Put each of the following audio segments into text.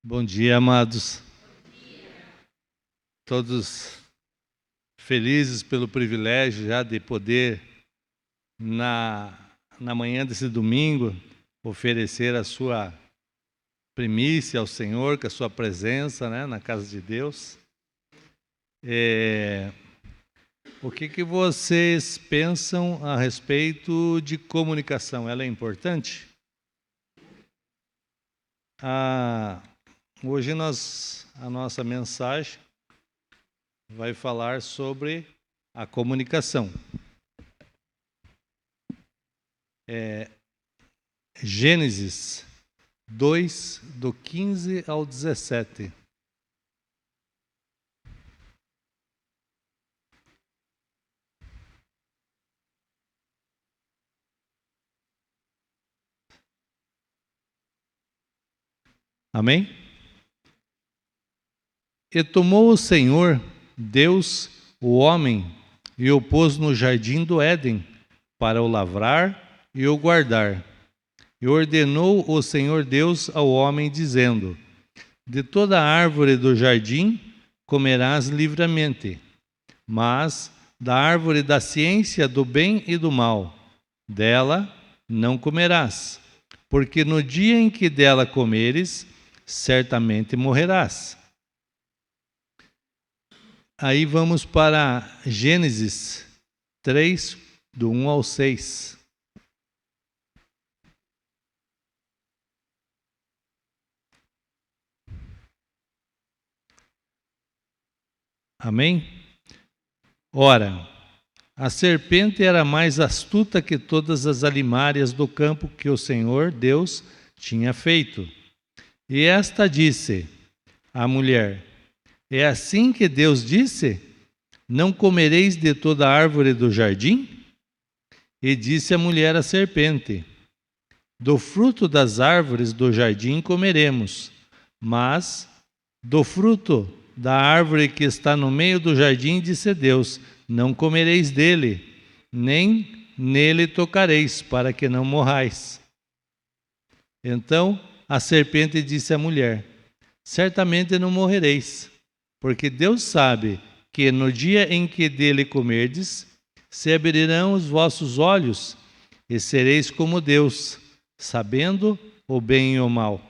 Bom dia, amados. Todos felizes pelo privilégio já de poder, na manhã desse domingo, oferecer a sua primícia ao Senhor, com a sua presença, na casa de Deus. O que vocês pensam a respeito de comunicação? Ela é importante? Hoje a nossa mensagem vai falar sobre a comunicação. Gênesis 2, do 15 ao 17. Amém? E tomou o Senhor, Deus, o homem, e o pôs no jardim do Éden, para o lavrar e o guardar. E ordenou o Senhor Deus ao homem, dizendo: de toda árvore do jardim comerás livremente, mas da árvore da ciência do bem e do mal, dela não comerás, porque no dia em que dela comeres, certamente morrerás. Aí vamos para Gênesis 3, do 1 ao 6. Amém? Ora, a serpente era mais astuta que todas as alimárias do campo que o Senhor Deus tinha feito. E esta disse à mulher: é assim que Deus disse: não comereis de toda árvore do jardim? E disse a mulher à serpente: do fruto das árvores do jardim comeremos, mas do fruto da árvore que está no meio do jardim, disse Deus: não comereis dele, nem nele tocareis, para que não morrais. Então a serpente disse à mulher: certamente não morrereis, porque Deus sabe que no dia em que dele comerdes, se abrirão os vossos olhos, e sereis como Deus, sabendo o bem e o mal.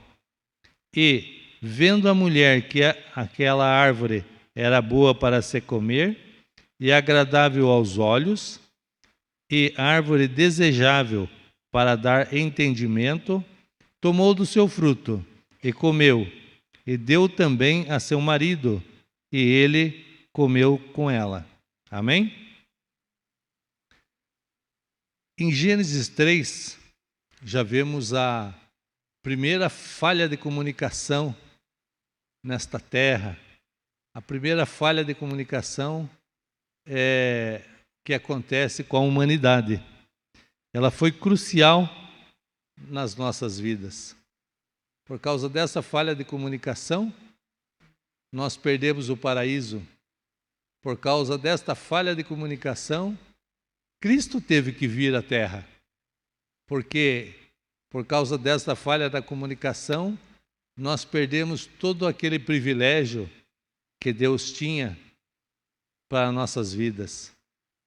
E, vendo a mulher que aquela árvore era boa para se comer, e agradável aos olhos, e árvore desejável para dar entendimento, tomou do seu fruto, e comeu, e deu também a seu marido, e ele comeu com ela. Amém? Em Gênesis 3, já vemos a primeira falha de comunicação nesta terra. A primeira falha de comunicação que acontece com a humanidade. Ela foi crucial nas nossas vidas. Por causa dessa falha de comunicação, nós perdemos o paraíso. Por causa desta falha de comunicação, Cristo teve que vir à terra. Porque, por causa desta falha da comunicação, nós perdemos todo aquele privilégio que Deus tinha para nossas vidas.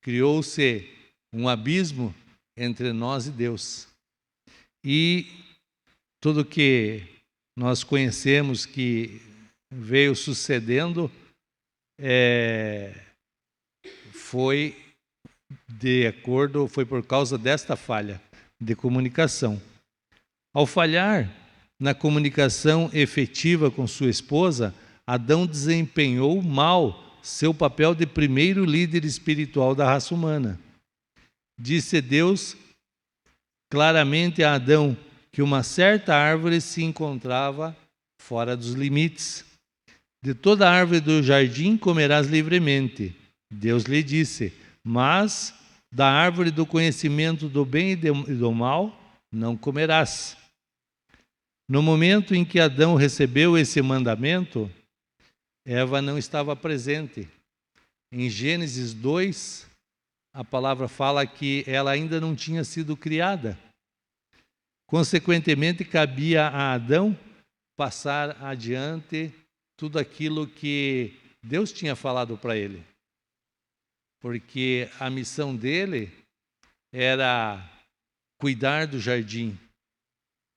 Criou-se um abismo entre nós e Deus. E tudo que nós conhecemos que veio sucedendo foi por causa desta falha de comunicação. Ao falhar na comunicação efetiva com sua esposa, Adão desempenhou mal seu papel de primeiro líder espiritual da raça humana. Disse Deus claramente a Adão que uma certa árvore se encontrava fora dos limites. De toda árvore do jardim comerás livremente. Deus lhe disse: mas da árvore do conhecimento do bem e do mal não comerás. No momento em que Adão recebeu esse mandamento, Eva não estava presente. Em Gênesis 2, a palavra fala que ela ainda não tinha sido criada. Consequentemente, cabia a Adão passar adiante tudo aquilo que Deus tinha falado para ele. Porque a missão dele era cuidar do jardim,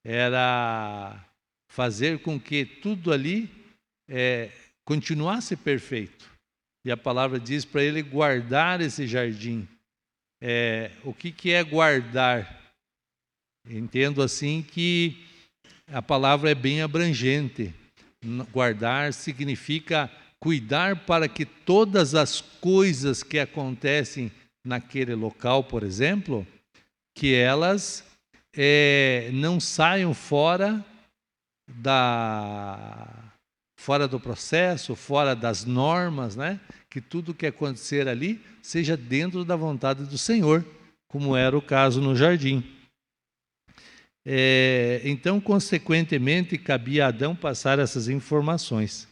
era fazer com que tudo ali continuasse perfeito. E a palavra diz para ele guardar esse jardim. O que é guardar? Entendo assim que a palavra é bem abrangente. Guardar significa cuidar para que todas as coisas que acontecem naquele local, por exemplo, que elas não saiam fora do processo, fora das normas, né? Que tudo que acontecer ali seja dentro da vontade do Senhor, como era o caso no jardim. Então, consequentemente, cabia a Adão passar essas informações.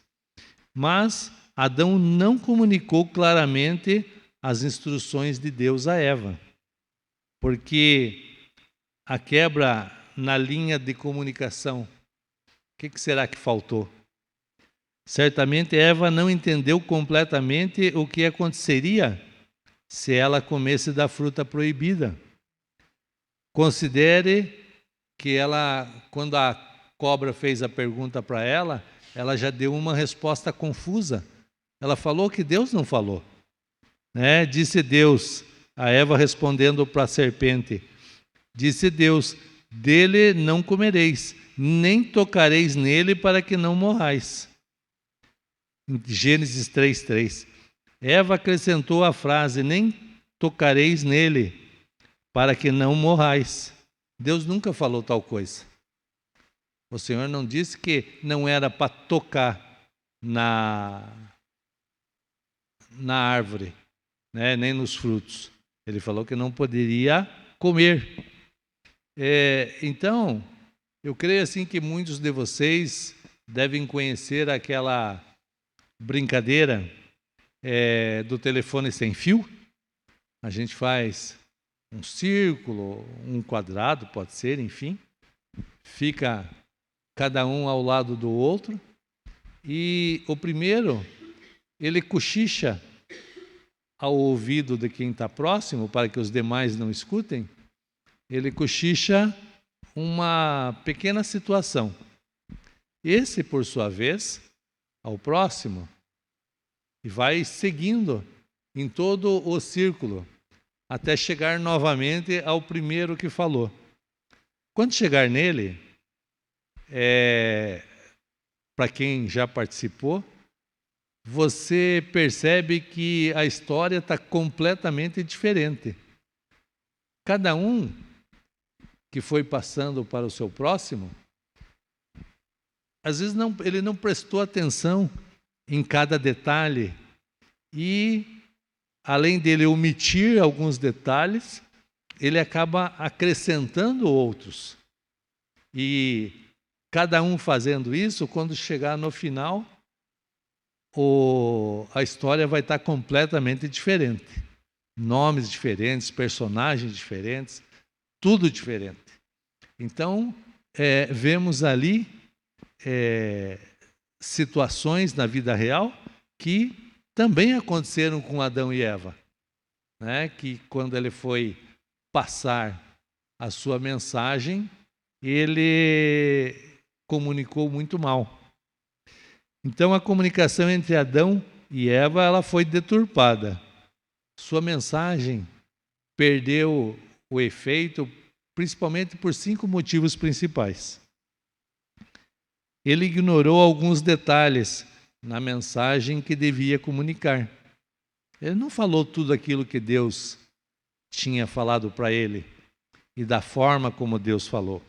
Mas Adão não comunicou claramente as instruções de Deus a Eva, porque a quebra na linha de comunicação, o que será que faltou? Certamente Eva não entendeu completamente o que aconteceria se ela comesse da fruta proibida. Considere que ela, quando a cobra fez a pergunta para ela já deu uma resposta confusa. Ela falou que Deus não falou. Disse Deus, a Eva respondendo para a serpente, disse Deus, dele não comereis, nem tocareis nele para que não morrais. Gênesis 3:3. Eva acrescentou a frase, nem tocareis nele para que não morrais. Deus nunca falou tal coisa. O Senhor não disse que não era para tocar na árvore, nem nos frutos. Ele falou que não poderia comer. Então, eu creio assim que muitos de vocês devem conhecer aquela brincadeira do telefone sem fio. A gente faz um círculo, um quadrado, pode ser, enfim. Fica cada um ao lado do outro. E o primeiro, ele cochicha ao ouvido de quem está próximo, para que os demais não escutem. Ele cochicha uma pequena situação. Esse, por sua vez, ao próximo, e vai seguindo em todo o círculo, até chegar novamente ao primeiro que falou. Quando chegar nele, para quem já participou, você percebe que a história está completamente diferente. Cada um que foi passando para o seu próximo, às vezes ele não prestou atenção em cada detalhe e, além dele omitir alguns detalhes, ele acaba acrescentando outros. E cada um fazendo isso, quando chegar no final, a história vai estar completamente diferente. Nomes diferentes, personagens diferentes, tudo diferente. Então, vemos ali situações na vida real que também aconteceram com Adão e Eva. Que quando ele foi passar a sua mensagem, ele comunicou muito mal. Então a comunicação entre Adão e Eva ela foi deturpada. Sua mensagem perdeu o efeito, principalmente por 5 motivos principais. Ele ignorou alguns detalhes na mensagem que devia comunicar. Ele não falou tudo aquilo que Deus tinha falado para ele e da forma como Deus falou.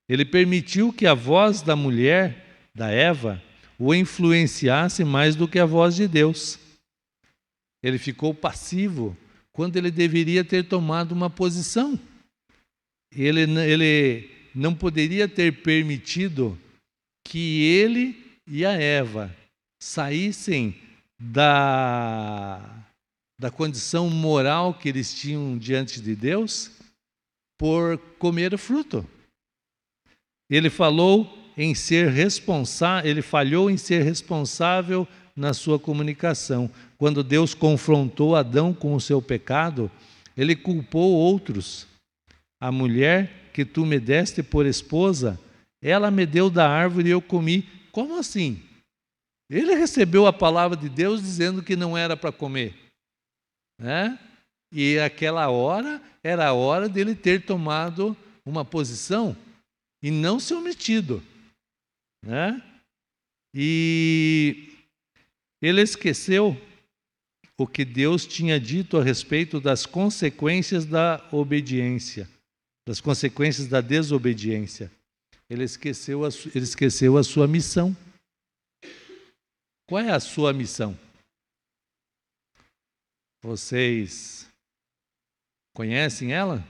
Ele permitiu que a voz da mulher, da Eva, o influenciasse mais do que a voz de Deus. Ele ficou passivo quando ele deveria ter tomado uma posição. Ele não poderia ter permitido que ele e a Eva saíssem da condição moral que eles tinham diante de Deus por comer o fruto. Ele falou em ser responsável, ele falhou em ser responsável na sua comunicação. Quando Deus confrontou Adão com o seu pecado, ele culpou outros. A mulher que tu me deste por esposa, ela me deu da árvore e eu comi. Como assim? Ele recebeu a palavra de Deus dizendo que não era para comer, né? E aquela hora era a hora dele ter tomado uma posição e não se omitido, né? E ele esqueceu o que Deus tinha dito a respeito das consequências da obediência, das consequências da desobediência. Ele esqueceu a sua missão. Qual é a sua missão? Vocês conhecem ela?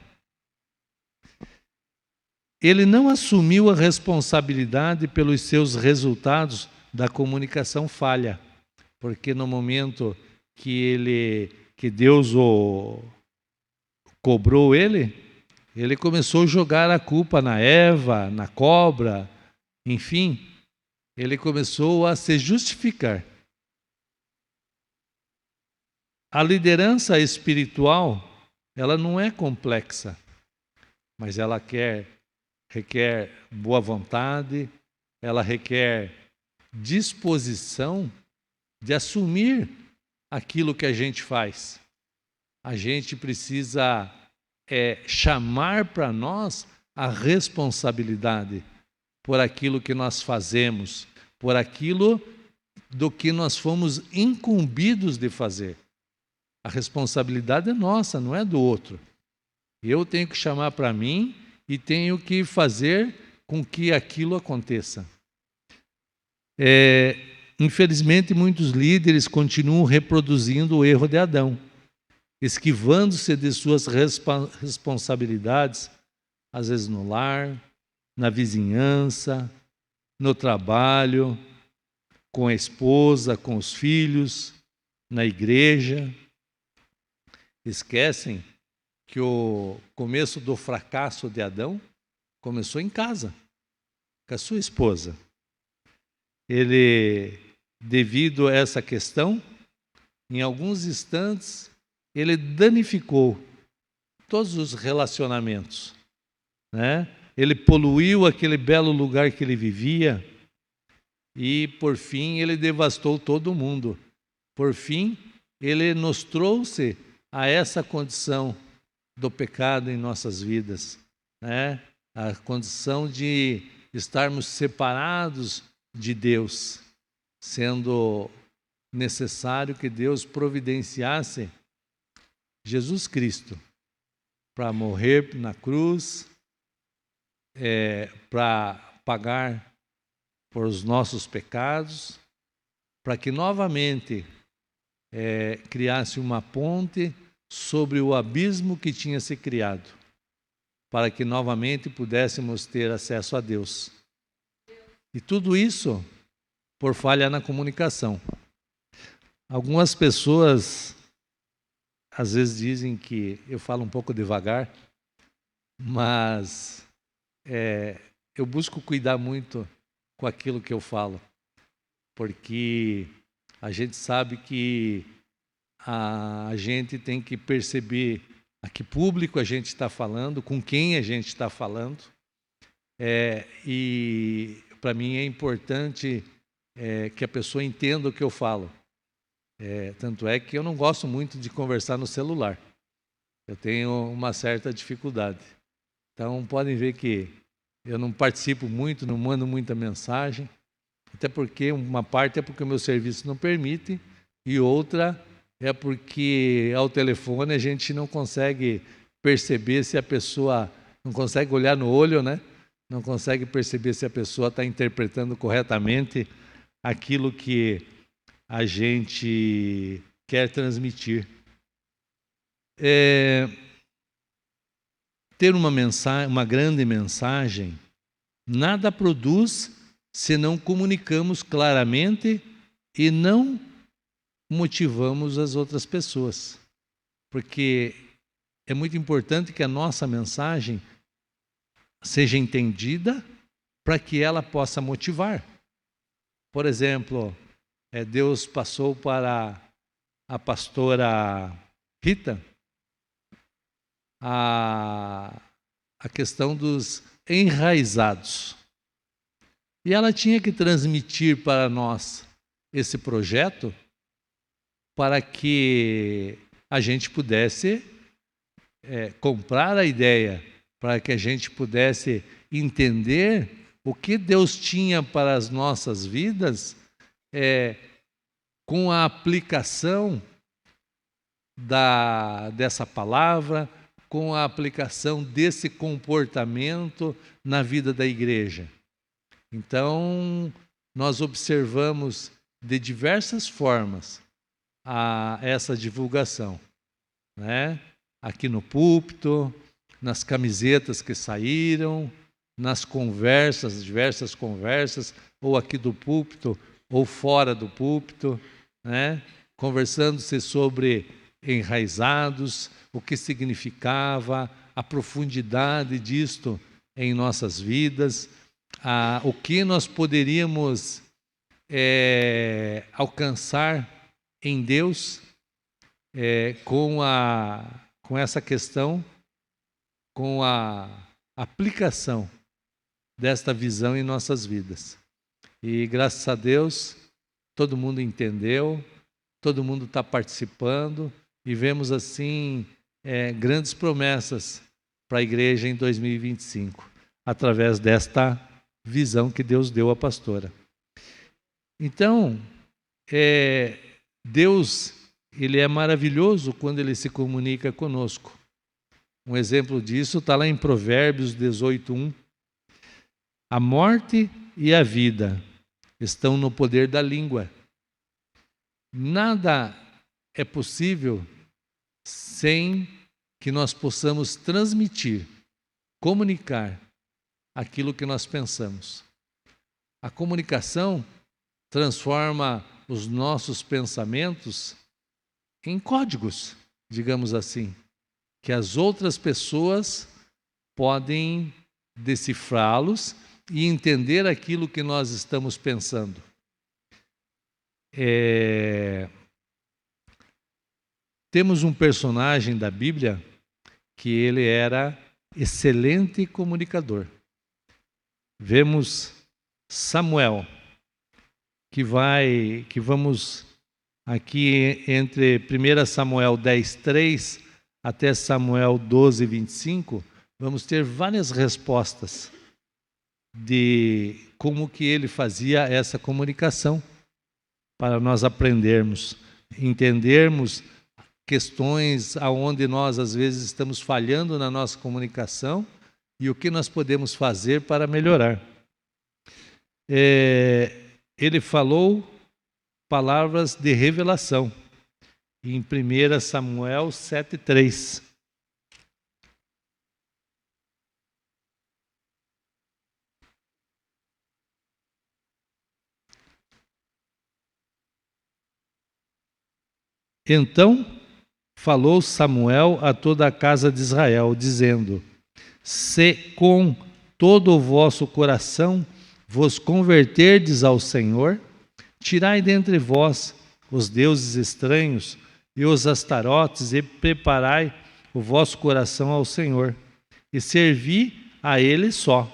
Ele não assumiu a responsabilidade pelos seus resultados da comunicação falha, porque no momento que Deus o cobrou ele começou a jogar a culpa na Eva, na cobra, enfim, ele começou a se justificar. A liderança espiritual, ela não é complexa, mas ela requer boa vontade, ela requer disposição de assumir aquilo que a gente faz. A gente precisa chamar para nós a responsabilidade por aquilo que nós fazemos, por aquilo do que nós fomos incumbidos de fazer. A responsabilidade é nossa, não é do outro. Eu tenho que chamar para mim e tenho que fazer com que aquilo aconteça. Infelizmente, muitos líderes continuam reproduzindo o erro de Adão, esquivando-se de suas responsabilidades, às vezes no lar, na vizinhança, no trabalho, com a esposa, com os filhos, na igreja. Esquecem que o começo do fracasso de Adão começou em casa, com a sua esposa. Ele, devido a essa questão, em alguns instantes, ele danificou todos os relacionamentos, né? Ele poluiu aquele belo lugar que ele vivia e, por fim, ele devastou todo mundo. Por fim, ele nos trouxe a essa condição do pecado em nossas vidas, né? A condição de estarmos separados de Deus, sendo necessário que Deus providenciasse Jesus Cristo para morrer na cruz, para pagar por os nossos pecados, para que novamente criasse uma ponte sobre o abismo que tinha se criado, para que novamente pudéssemos ter acesso a Deus. E tudo isso por falha na comunicação. Algumas pessoas às vezes dizem que eu falo um pouco devagar, mas eu busco cuidar muito com aquilo que eu falo, porque a gente sabe que a gente tem que perceber a que público a gente está falando, com quem a gente está falando, e para mim é importante que a pessoa entenda o que eu falo. Tanto é que eu não gosto muito de conversar no celular. Eu tenho uma certa dificuldade. Então podem ver que eu não participo muito, não mando muita mensagem, até porque uma parte é porque o meu serviço não permite e outra é porque ao telefone a gente não consegue perceber se a pessoa, não consegue olhar no olho, né? Não consegue perceber se a pessoa está interpretando corretamente aquilo que a gente quer transmitir. Ter uma mensagem, uma grande mensagem, nada produz se não comunicamos claramente e não motivamos as outras pessoas. Porque é muito importante que a nossa mensagem seja entendida para que ela possa motivar. Por exemplo, Deus passou para a pastora Rita a questão dos enraizados. E ela tinha que transmitir para nós esse projeto para que a gente pudesse comprar a ideia, para que a gente pudesse entender o que Deus tinha para as nossas vidas com a aplicação dessa palavra, com a aplicação desse comportamento na vida da igreja. Então, nós observamos de diversas formas essa divulgação, né? Aqui no púlpito, nas camisetas que saíram, nas conversas, diversas conversas, ou aqui do púlpito, ou fora do púlpito, né? Conversando-se sobre enraizados, o que significava, a profundidade disto em nossas vidas, o que nós poderíamos alcançar em Deus com essa questão, com a aplicação desta visão em nossas vidas. E graças a Deus, todo mundo entendeu, todo mundo está participando e vemos assim grandes promessas para a igreja em 2025, através desta visão que Deus deu à pastora. Então, Deus, Ele é maravilhoso quando Ele se comunica conosco. Um exemplo disso está lá em Provérbios 18:1. A morte e a vida estão no poder da língua. Nada é possível sem que nós possamos transmitir, comunicar aquilo que nós pensamos. A comunicação transforma os nossos pensamentos em códigos, digamos assim, que as outras pessoas podem decifrá-los e entender aquilo que nós estamos pensando. Temos um personagem da Bíblia que ele era excelente comunicador. Vemos Samuel, que vamos aqui entre 1 Samuel 10:3 até Samuel 12:25, vamos ter várias respostas de como que ele fazia essa comunicação, para nós aprendermos, entendermos questões aonde nós às vezes estamos falhando na nossa comunicação e o que nós podemos fazer para melhorar. Ele falou palavras de revelação em 1 Samuel 7:3. Então falou Samuel a toda a casa de Israel, dizendo: se com todo o vosso coração vos converterdes ao Senhor, tirai dentre vós os deuses estranhos e os astarotes, e preparai o vosso coração ao Senhor, e servi a Ele só,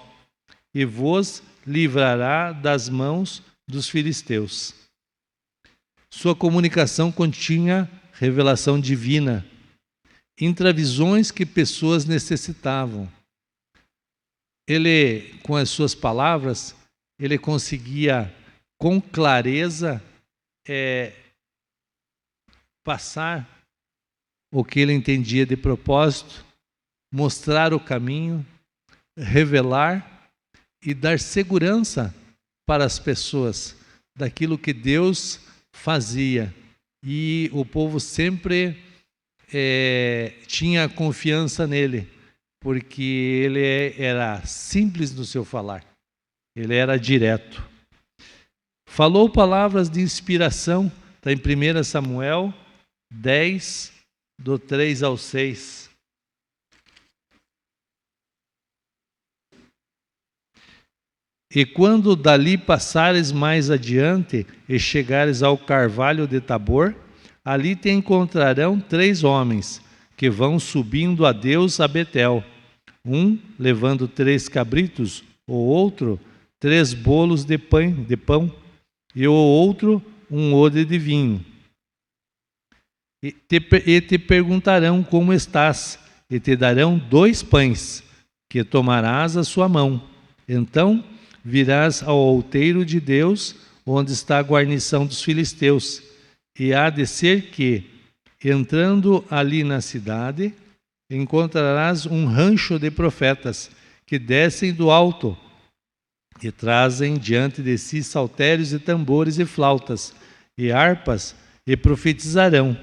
e vos livrará das mãos dos filisteus. Sua comunicação continha revelação divina, intravisões que pessoas necessitavam. Ele, com as suas palavras, ele conseguia com clareza passar o que ele entendia de propósito, mostrar o caminho, revelar e dar segurança para as pessoas daquilo que Deus fazia. E o povo sempre tinha confiança nele, porque ele era simples no seu falar, ele era direto. Falou palavras de inspiração, está em 1 Samuel 10, do 3 ao 6. E quando dali passares mais adiante e chegares ao carvalho de Tabor, ali te encontrarão 3 homens que vão subindo a Deus a Betel, um levando 3 cabritos, o outro 3 bolos de pão, e o outro um odre de vinho. E te perguntarão como estás, e te darão 2 pães, que tomarás à sua mão. Então virás ao outeiro de Deus, onde está a guarnição dos filisteus. E há de ser que, entrando ali na cidade, encontrarás um rancho de profetas, que descem do alto, e trazem diante de si saltérios e tambores e flautas, e harpas, e profetizarão.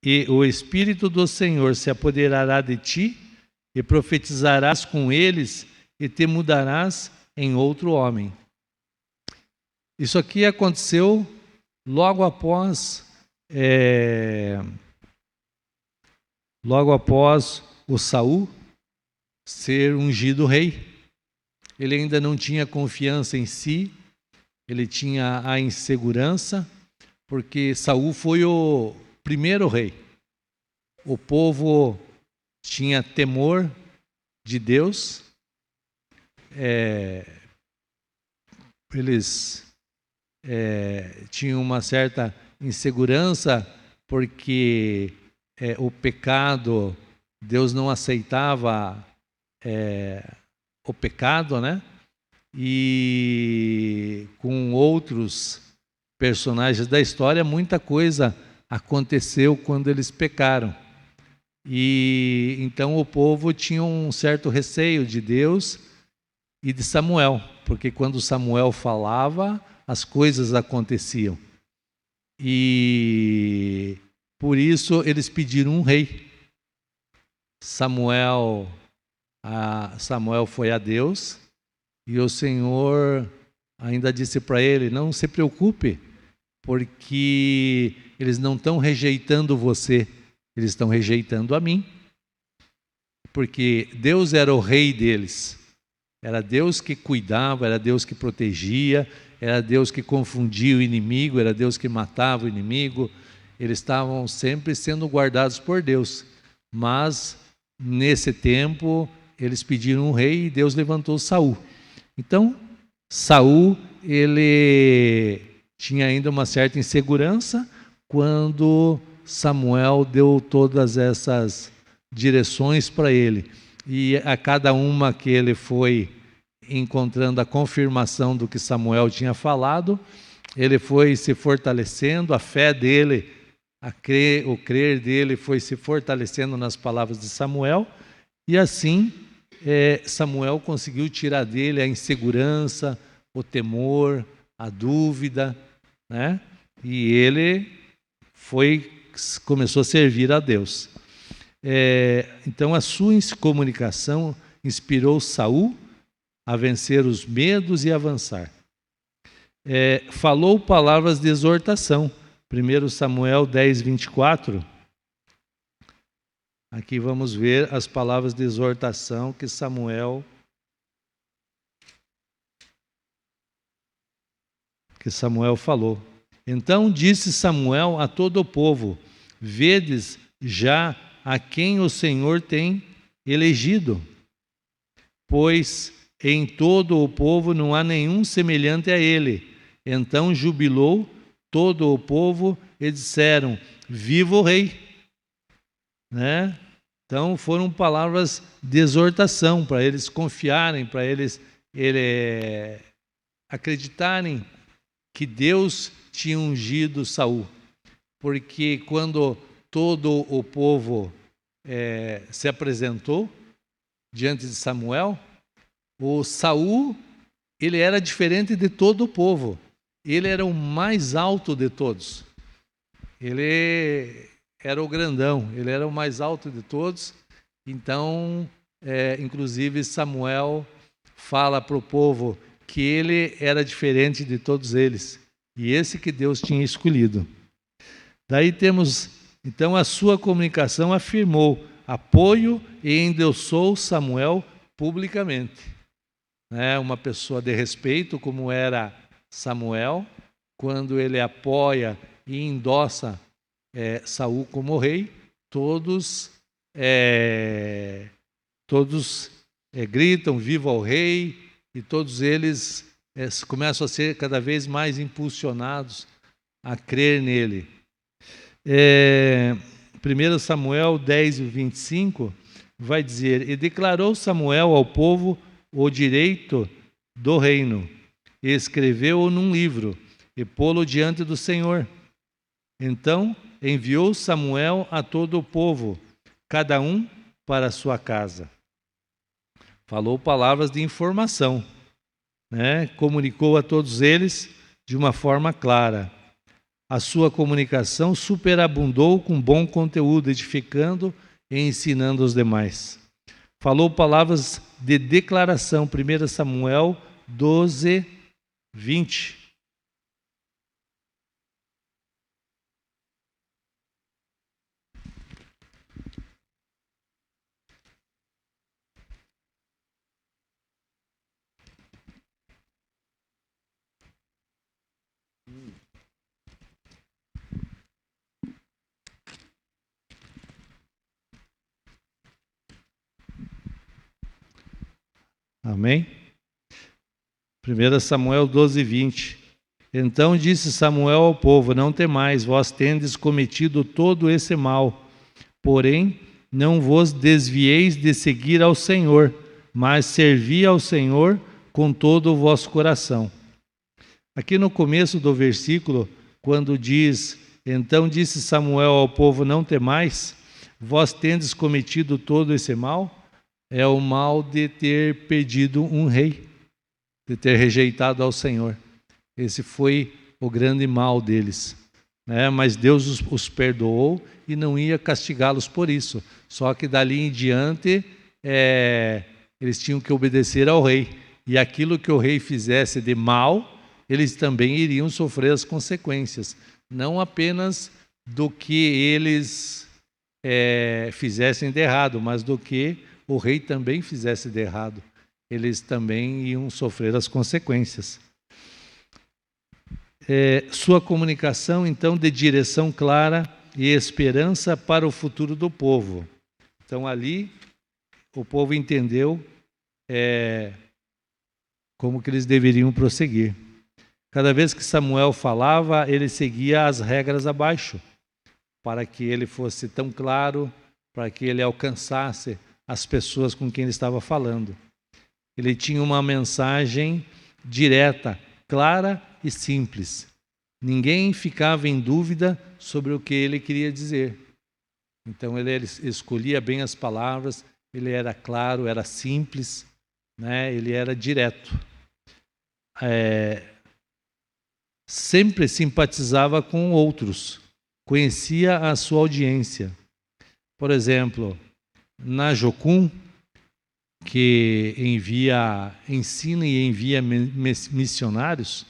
E o Espírito do Senhor se apoderará de ti, e profetizarás com eles, e te mudarás em outro homem. Isso aqui aconteceu logo após o Saul ser ungido rei. Ele ainda não tinha confiança em si, ele tinha a insegurança, porque Saul foi o primeiro rei. O povo tinha temor de Deus, eles tinham uma certa insegurança, porque o pecado, Deus não aceitava o pecado, né? E com outros personagens da história, muita coisa aconteceu quando eles pecaram. E então o povo tinha um certo receio de Deus e de Samuel, porque quando Samuel falava, as coisas aconteciam. E por isso eles pediram um rei. Samuel foi a Deus, e o Senhor ainda disse para ele: não se preocupe, porque eles não estão rejeitando você, eles estão rejeitando a mim. Porque Deus era o rei deles, era Deus que cuidava, era Deus que protegia, era Deus que confundia o inimigo, era Deus que matava o inimigo. Eles estavam sempre sendo guardados por Deus. Mas nesse tempo eles pediram um rei, e Deus levantou Saul. Então Saul, ele tinha ainda uma certa insegurança quando Samuel deu todas essas direções para ele. E a cada uma que ele foi encontrando a confirmação do que Samuel tinha falado, ele foi se fortalecendo, a fé dele, o crer dele foi se fortalecendo nas palavras de Samuel, e assim Samuel conseguiu tirar dele a insegurança, o temor, a dúvida, né? E ele começou a servir a Deus. Então a sua comunicação inspirou Saul a vencer os medos e avançar. Falou palavras de exortação. 1 Samuel 10, 24. Aqui vamos ver as palavras de exortação que Samuel falou. Então disse Samuel a todo o povo: vedes já a quem o Senhor tem elegido, pois em todo o povo não há nenhum semelhante a ele. Então jubilou todo o povo e disseram: viva o rei! Né? Então foram palavras de exortação para eles confiarem, para eles acreditarem que Deus tinha ungido Saul. Porque quando todo o povo se apresentou diante de Samuel, o Saul, ele era diferente de todo o povo. Ele era o mais alto de todos. Ele era o grandão, ele era o mais alto de todos. Então, inclusive Samuel fala para o povo que ele era diferente de todos eles, e esse que Deus tinha escolhido. Daí temos, então, a sua comunicação afirmou apoio e endossou Samuel publicamente. né, uma pessoa de respeito, como era Samuel, quando ele apoia e endossa Saul como rei, todos gritam, viva o rei, e todos eles começam a ser cada vez mais impulsionados a crer nele. 1 Samuel 10, 25, vai dizer: e declarou Samuel ao povo o direito do reino, e escreveu-o num livro, e pô-lo diante do Senhor. Então enviou Samuel a todo o povo, cada um para a sua casa. Falou palavras de informação, né? Comunicou a todos eles de uma forma clara. A sua comunicação superabundou com bom conteúdo, edificando e ensinando os demais. Falou palavras de declaração, 1 Samuel 12, 20. Amém? 1 Samuel 12, 20. Então disse Samuel ao povo: não temais, vós tendes cometido todo esse mal. Porém, não vos desvieis de seguir ao Senhor, mas servi ao Senhor com todo o vosso coração. Aqui no começo do versículo, quando diz: então disse Samuel ao povo: não temais, vós tendes cometido todo esse mal, é o mal de ter pedido um rei, de ter rejeitado ao Senhor. Esse foi o grande mal deles, né? Mas Deus os perdoou e não ia castigá-los por isso. Só que dali em diante eles tinham que obedecer ao rei, e aquilo que o rei fizesse de mal, eles também iriam sofrer as consequências, não apenas do que eles fizessem de errado, mas do que o rei também fizesse de errado, eles também iam sofrer as consequências. Sua comunicação, então, de direção clara e esperança para o futuro do povo. Então, ali, o povo entendeu como que eles deveriam prosseguir. Cada vez que Samuel falava, ele seguia as regras abaixo, para que ele fosse tão claro, para que ele alcançasse as pessoas com quem ele estava falando. Ele tinha uma mensagem direta, clara e simples. Ninguém ficava em dúvida sobre o que ele queria dizer. Então ele escolhia bem as palavras, ele era claro, era simples, né? Ele era direto. Sempre simpatizava com outros, conhecia a sua audiência. Por exemplo, na Jocum, que ensina e envia missionários,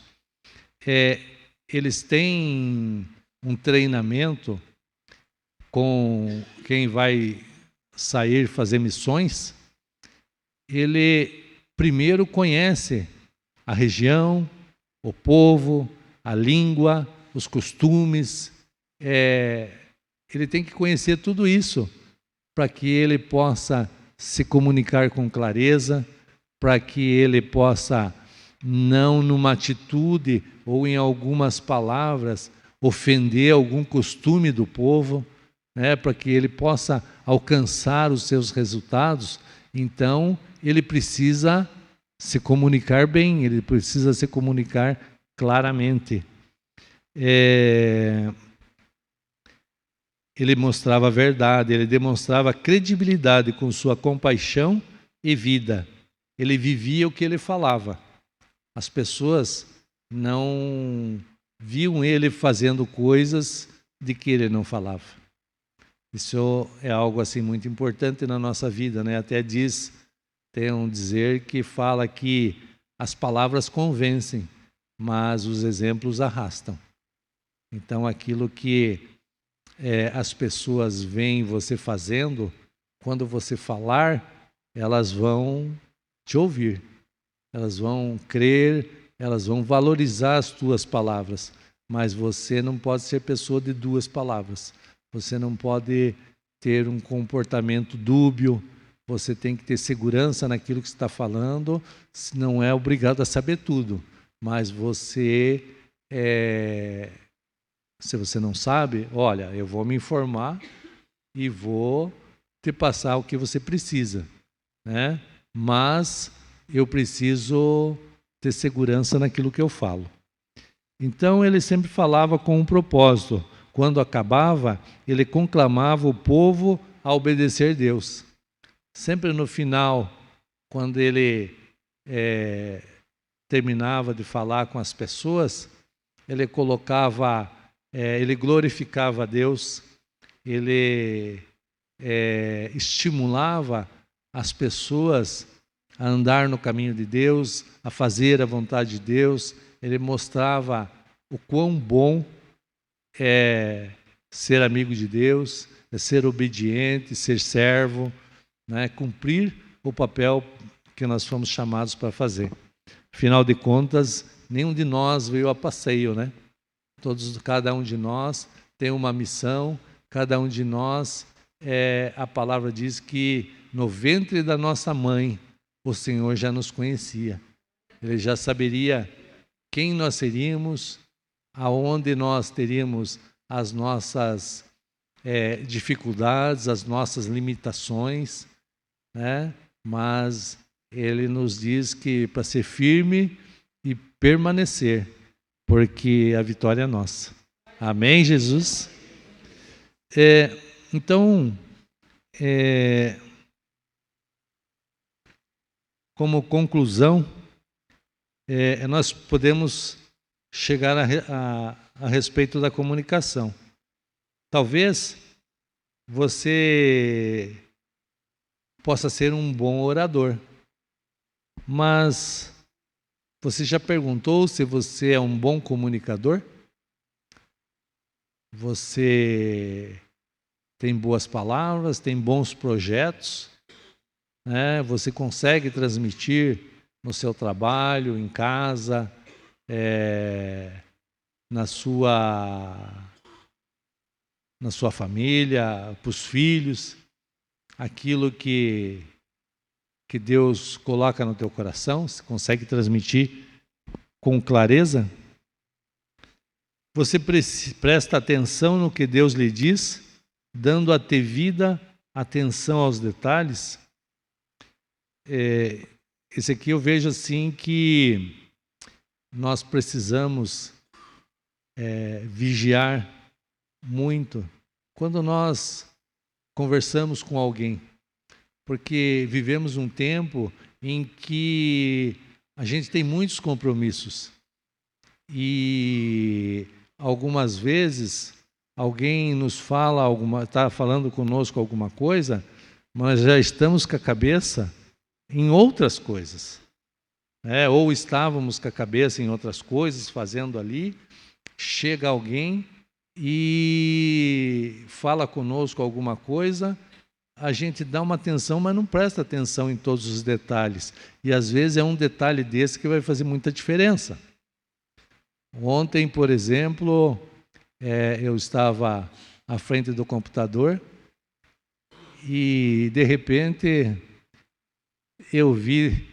eles têm um treinamento com quem vai sair fazer missões. Ele primeiro conhece a região, o povo, a língua, os costumes. Ele tem que conhecer tudo isso para que ele possa se comunicar com clareza, para que ele possa, não numa atitude ou em algumas palavras, ofender algum costume do povo, né, para que ele possa alcançar os seus resultados. Então, ele precisa se comunicar bem, ele precisa se comunicar claramente. Ele mostrava a verdade, ele demonstrava credibilidade com sua compaixão e vida. Ele vivia o que ele falava. As pessoas não viam ele fazendo coisas de que ele não falava. Isso é algo assim muito importante na nossa vida, né? Até tem um dizer que fala que as palavras convencem, mas os exemplos arrastam. Então, aquilo que as pessoas veem você fazendo, quando você falar, elas vão te ouvir. elas vão crer, elas vão valorizar as tuas palavras, mas você não pode ser pessoa de duas palavras. Você não pode ter um comportamento dúbio, você tem que ter segurança naquilo que você está falando, não é obrigado a saber tudo, mas você, se você não sabe, olha, eu vou me informar e vou te passar o que você precisa, né? Mas eu preciso ter segurança naquilo que eu falo. Então ele sempre falava com um propósito. Quando acabava, ele conclamava o povo a obedecer a Deus. Sempre no final, quando ele terminava de falar com as pessoas, ele colocava, ele glorificava a Deus, ele estimulava as pessoas a andar no caminho de Deus, a fazer a vontade de Deus. Ele mostrava o quão bom é ser amigo de Deus, é ser obediente, ser servo, né? Cumprir o papel que nós fomos chamados para fazer. Afinal de contas, nenhum de nós veio a passeio, né? Cada um de nós tem uma missão, cada um de nós, a palavra diz que no ventre da nossa mãe, o Senhor já nos conhecia. Ele já saberia quem nós seríamos, aonde nós teríamos as nossas dificuldades, as nossas limitações, né? Mas Ele nos diz que para ser firme e permanecer, porque a vitória é nossa. Amém, Jesus? Então, como conclusão, nós podemos chegar a respeito da comunicação. Talvez você possa ser um bom orador, mas você já perguntou se você é um bom comunicador? Você tem boas palavras, tem bons projetos, né? Você consegue transmitir no seu trabalho, em casa, na sua família, para os filhos, aquilo que Deus coloca no teu coração, você consegue transmitir com clareza? Você presta atenção no que Deus lhe diz, dando a devida atenção aos detalhes? Esse aqui eu vejo assim que nós precisamos vigiar muito quando nós conversamos com alguém, porque vivemos um tempo em que a gente tem muitos compromissos e algumas vezes alguém nos fala está falando conosco alguma coisa, mas já estamos com a cabeça em outras coisas, ou estávamos com a cabeça em outras coisas, fazendo ali, chega alguém e fala conosco alguma coisa, a gente dá uma atenção, mas não presta atenção em todos os detalhes. E às vezes é um detalhe desse que vai fazer muita diferença. Ontem, por exemplo, eu estava à frente do computador e, de repente, eu vi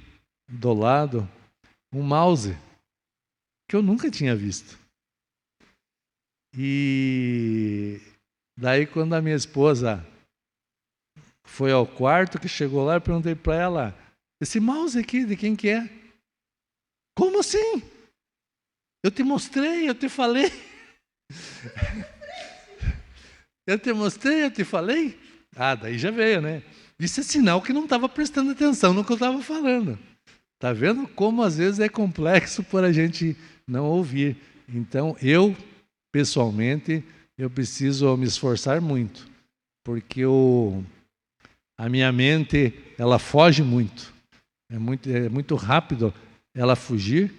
do lado um mouse que eu nunca tinha visto. E daí, quando a minha esposa foi ao quarto, que chegou lá, eu perguntei para ela, esse mouse aqui, de quem que é? Como assim? Eu te mostrei, eu te falei. Eu te mostrei, eu te falei. Daí já veio, né? Isso é sinal que não estava prestando atenção no que eu estava falando. Tá vendo como às vezes é complexo por a gente não ouvir. Então, pessoalmente, eu preciso me esforçar muito, porque a minha mente, ela foge muito. É muito rápido ela fugir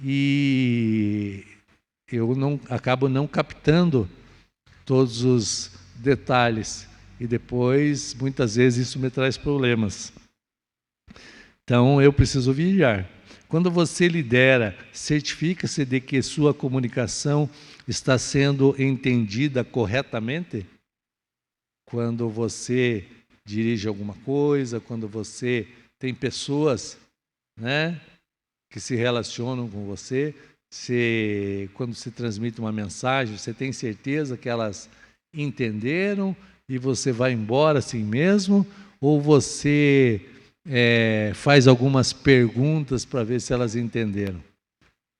e eu acabo não captando todos os detalhes. E depois, muitas vezes, isso me traz problemas. Então, eu preciso vigiar. Quando você lidera, certifica-se de que sua comunicação está sendo entendida corretamente? Quando você dirige alguma coisa, quando você tem pessoas, né, que se relacionam com você, quando se transmite uma mensagem, você tem certeza que elas entenderam e você vai embora assim mesmo? Ou você faz algumas perguntas para ver se elas entenderam?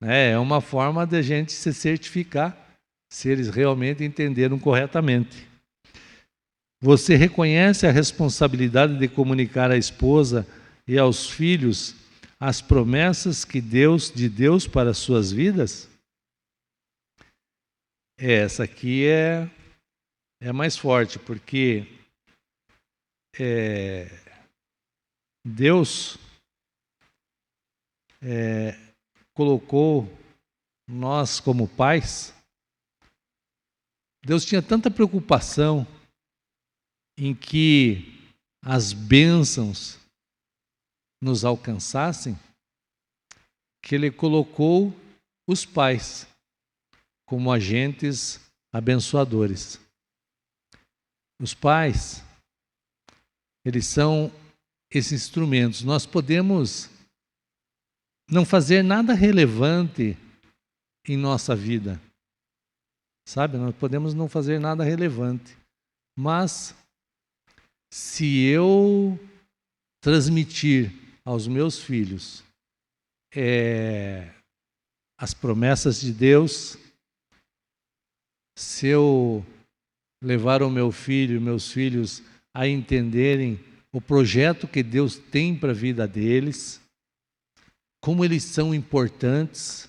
É uma forma de a gente se certificar se eles realmente entenderam corretamente. Você reconhece a responsabilidade de comunicar à esposa e aos filhos as promessas de Deus para as suas vidas? Essa aqui é mais forte, porque Deus colocou nós como pais. Deus tinha tanta preocupação em que as bênçãos nos alcançassem, que Ele colocou os pais como agentes abençoadores. Os pais, eles são esses instrumentos. Nós podemos não fazer nada relevante em nossa vida, sabe? Nós podemos não fazer nada relevante, mas se eu transmitir aos meus filhos as promessas de Deus, se eu levar o meu filho e meus filhos a entenderem o projeto que Deus tem para a vida deles, como eles são importantes,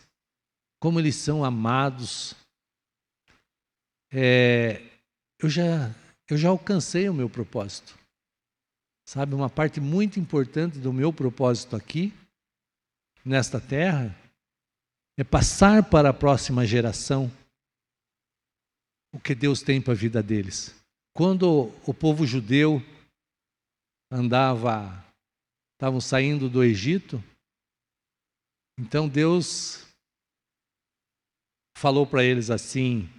como eles são amados, eu já alcancei o meu propósito. Sabe, uma parte muito importante do meu propósito aqui, nesta terra, é passar para a próxima geração o que Deus tem para a vida deles. Quando o povo judeu estavam saindo do Egito, então Deus falou para eles assim,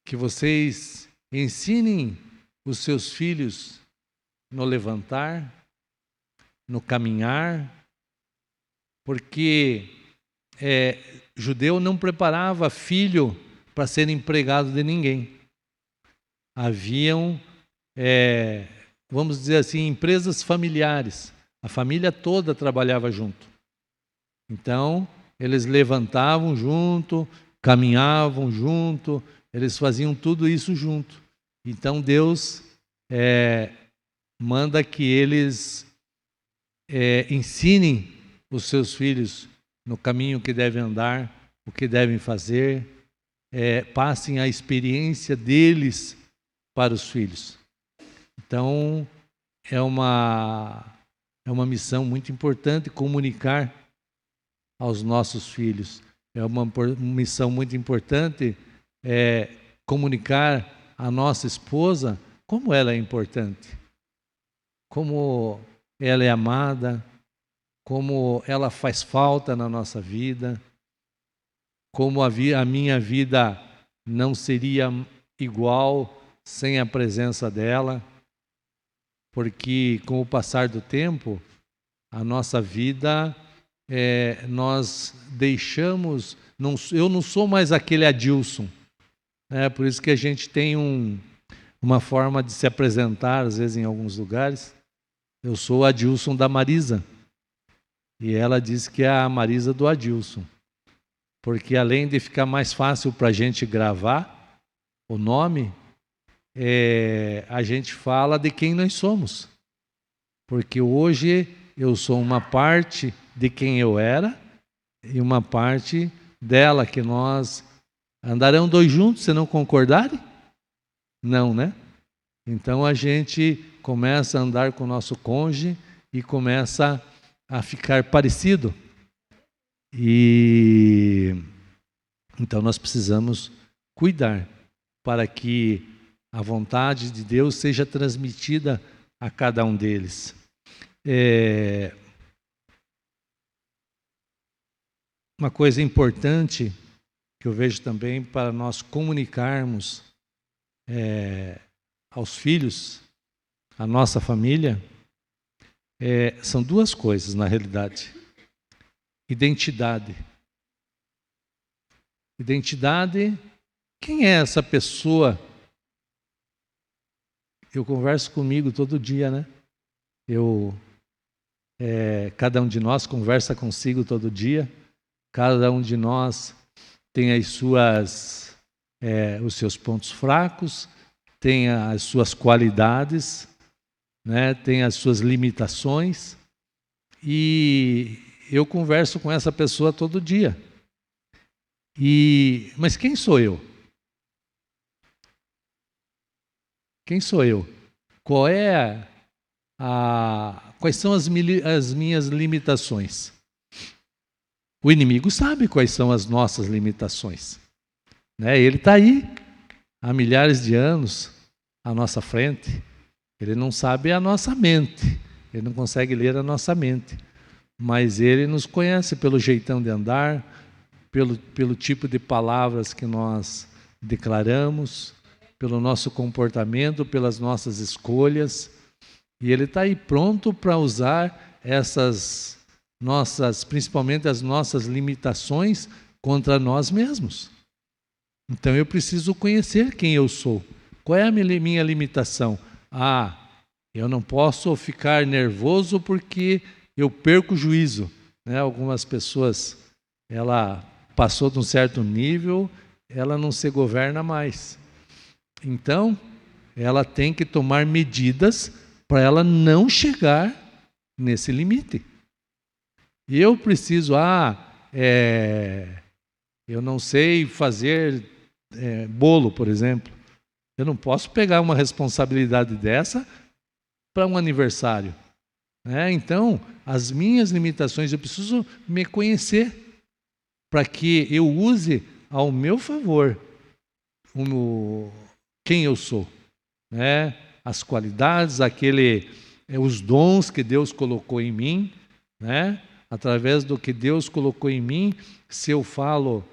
que vocês ensinem os seus filhos no levantar, no caminhar, porque judeu não preparava filho para ser empregado de ninguém. Haviam, vamos dizer assim, empresas familiares. A família toda trabalhava junto. Então, eles levantavam junto, caminhavam junto, eles faziam tudo isso junto. Então, Deus manda que eles ensinem os seus filhos no caminho que devem andar, o que devem fazer, passem a experiência deles para os filhos. Então, é uma missão muito importante comunicar aos nossos filhos. É uma missão muito importante comunicar à nossa esposa como ela é importante, como ela é amada, como ela faz falta na nossa vida, como a minha vida não seria igual sem a presença dela, porque com o passar do tempo, a nossa vida, nós deixamos, eu não sou mais aquele Adilson, por isso que a gente tem uma forma de se apresentar, às vezes em alguns lugares. Eu sou o Adilson da Marisa, e ela diz que é a Marisa do Adilson, porque além de ficar mais fácil para a gente gravar o nome, a gente fala de quem nós somos, porque hoje eu sou uma parte de quem eu era e uma parte dela, que nós andarão dois juntos se não concordarem? Não, né? Então a gente começa a andar com o nosso cônjuge e começa a ficar parecido. E então nós precisamos cuidar para que a vontade de Deus seja transmitida a cada um deles. uma coisa importante que eu vejo também para nós comunicarmos aos filhos, à nossa família, são duas coisas na realidade. Identidade. Identidade, quem é essa pessoa? Eu converso comigo todo dia, né? Cada um de nós conversa consigo todo dia. Cada um de nós tem os seus pontos fracos, tem as suas qualidades, né? Tem as suas limitações. E eu converso com essa pessoa todo dia. Mas quem sou eu? Quem sou eu? Quais são as minhas limitações? O inimigo sabe quais são as nossas limitações, né? Ele está aí há milhares de anos à nossa frente. Ele não sabe a nossa mente, ele não consegue ler a nossa mente, mas ele nos conhece pelo jeitão de andar, pelo tipo de palavras que nós declaramos, pelo nosso comportamento, pelas nossas escolhas. E ele está aí pronto para usar principalmente as nossas limitações contra nós mesmos. Então eu preciso conhecer quem eu sou. Qual é a minha limitação? Eu não posso ficar nervoso porque eu perco o juízo, né? Algumas pessoas, ela passou de um certo nível, ela não se governa mais. Então, ela tem que tomar medidas para ela não chegar nesse limite. E eu preciso, eu não sei fazer bolo, por exemplo. Eu não posso pegar uma responsabilidade dessa para um aniversário. Então, as minhas limitações, eu preciso me conhecer para que eu use ao meu favor quem eu sou, né? As qualidades, os dons que Deus colocou em mim, né? Através do que Deus colocou em mim, se eu falo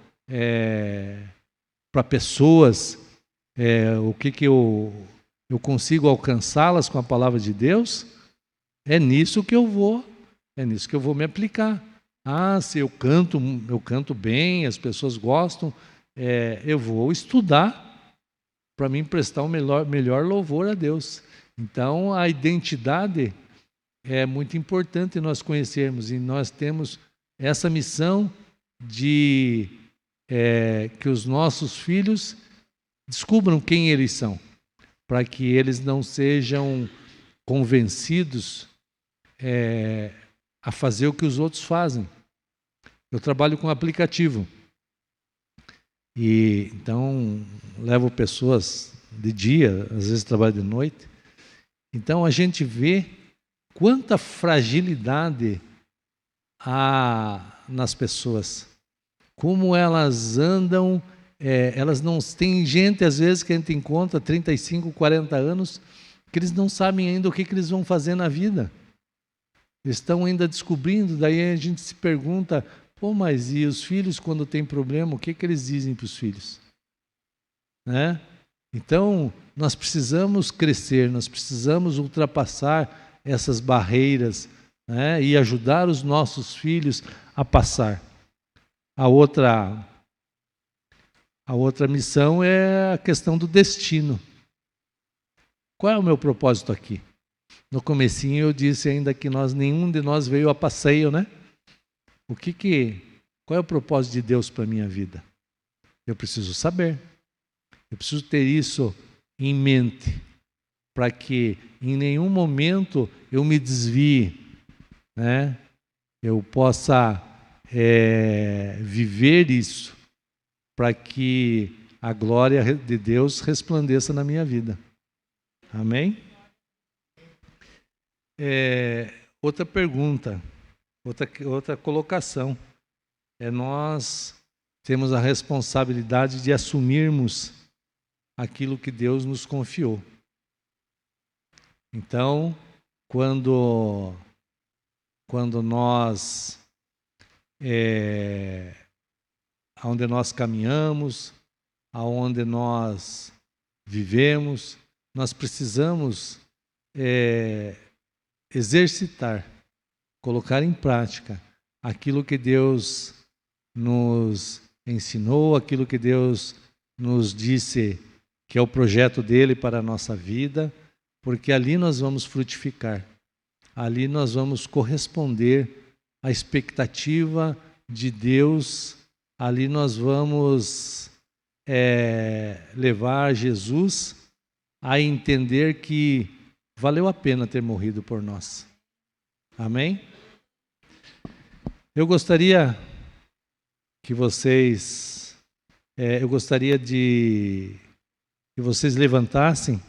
para pessoas o que eu consigo alcançá-las com a palavra de Deus, é nisso que eu vou me aplicar. Se eu canto bem, as pessoas gostam, eu vou estudar para mim prestar o melhor louvor a Deus. Então, a identidade é muito importante nós conhecermos, e nós temos essa missão de que os nossos filhos descubram quem eles são, para que eles não sejam convencidos a fazer o que os outros fazem. Eu trabalho com aplicativo. E então levo pessoas de dia, às vezes trabalho de noite. Então a gente vê quanta fragilidade há nas pessoas, como elas andam, elas não têm gente às vezes que a gente encontra 35, 40 anos, que eles não sabem ainda o que eles vão fazer na vida. Eles estão ainda descobrindo, daí a gente se pergunta, mas e os filhos quando tem problema, o que eles dizem para os filhos? Né? Então, nós precisamos crescer, nós precisamos ultrapassar essas barreiras, né? E ajudar os nossos filhos a passar. A outra missão é a questão do destino. Qual é o meu propósito aqui? No comecinho eu disse ainda que nenhum de nós veio a passeio, né? Qual é o propósito de Deus para a minha vida? Eu preciso saber. Eu preciso ter isso em mente, para que em nenhum momento eu me desvie, né? Eu possa viver isso, para que a glória de Deus resplandeça na minha vida. Amém? Outra pergunta, outra colocação. Nós temos a responsabilidade de assumirmos aquilo que Deus nos confiou. Então, quando nós aonde nós caminhamos, aonde nós vivemos, nós precisamos exercitar, colocar em prática aquilo que Deus nos ensinou, aquilo que Deus nos disse que é o projeto dele para a nossa vida, porque ali nós vamos frutificar, ali nós vamos corresponder à expectativa de Deus, ali nós vamos levar Jesus a entender que valeu a pena ter morrido por nós. Amém? Eu gostaria que vocês levantassem,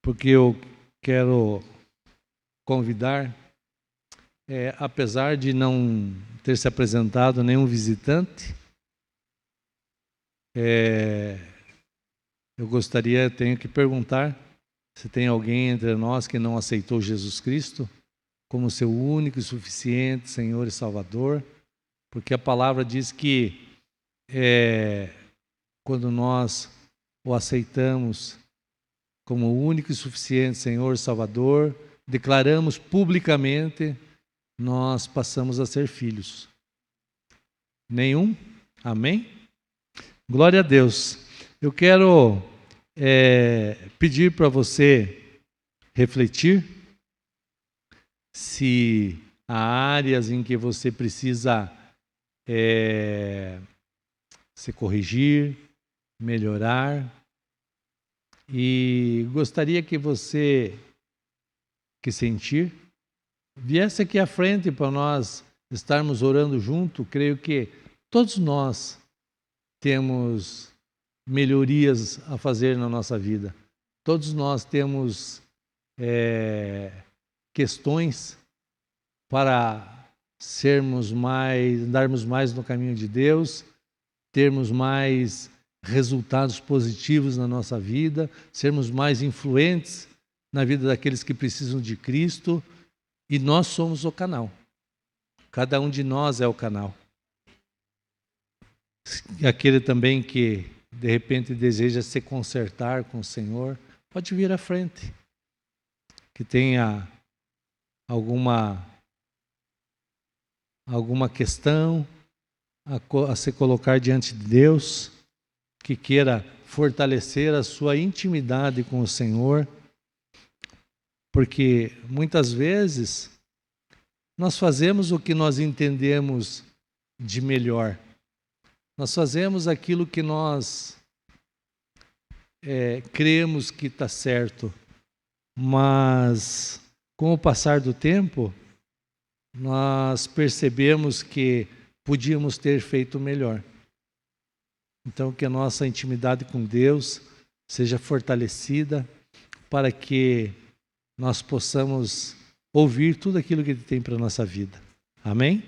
porque eu quero convidar, apesar de não ter se apresentado nenhum visitante, tenho que perguntar se tem alguém entre nós que não aceitou Jesus Cristo como seu único e suficiente Senhor e Salvador, porque a palavra diz que quando nós o aceitamos como o único e suficiente Senhor e Salvador, declaramos publicamente, nós passamos a ser filhos. Nenhum? Amém? Glória a Deus. Eu quero pedir para você refletir se há áreas em que você precisa se corrigir, melhorar, e gostaria que você, que sentir, viesse aqui à frente para nós estarmos orando junto. Creio que todos nós temos melhorias a fazer na nossa vida. Todos nós temos questões para andarmos mais no caminho de Deus, termos mais resultados positivos na nossa vida, sermos mais influentes na vida daqueles que precisam de Cristo, e nós somos o canal. Cada um de nós é o canal. Aquele também que de repente deseja se consertar com o Senhor, pode vir à frente. Que tenha alguma questão a se colocar diante de Deus, que queira fortalecer a sua intimidade com o Senhor, porque muitas vezes nós fazemos o que nós entendemos de melhor. Nós fazemos aquilo que nós cremos que está certo, mas com o passar do tempo, nós percebemos que podíamos ter feito melhor. Então, que a nossa intimidade com Deus seja fortalecida para que nós possamos ouvir tudo aquilo que Ele tem para a nossa vida. Amém?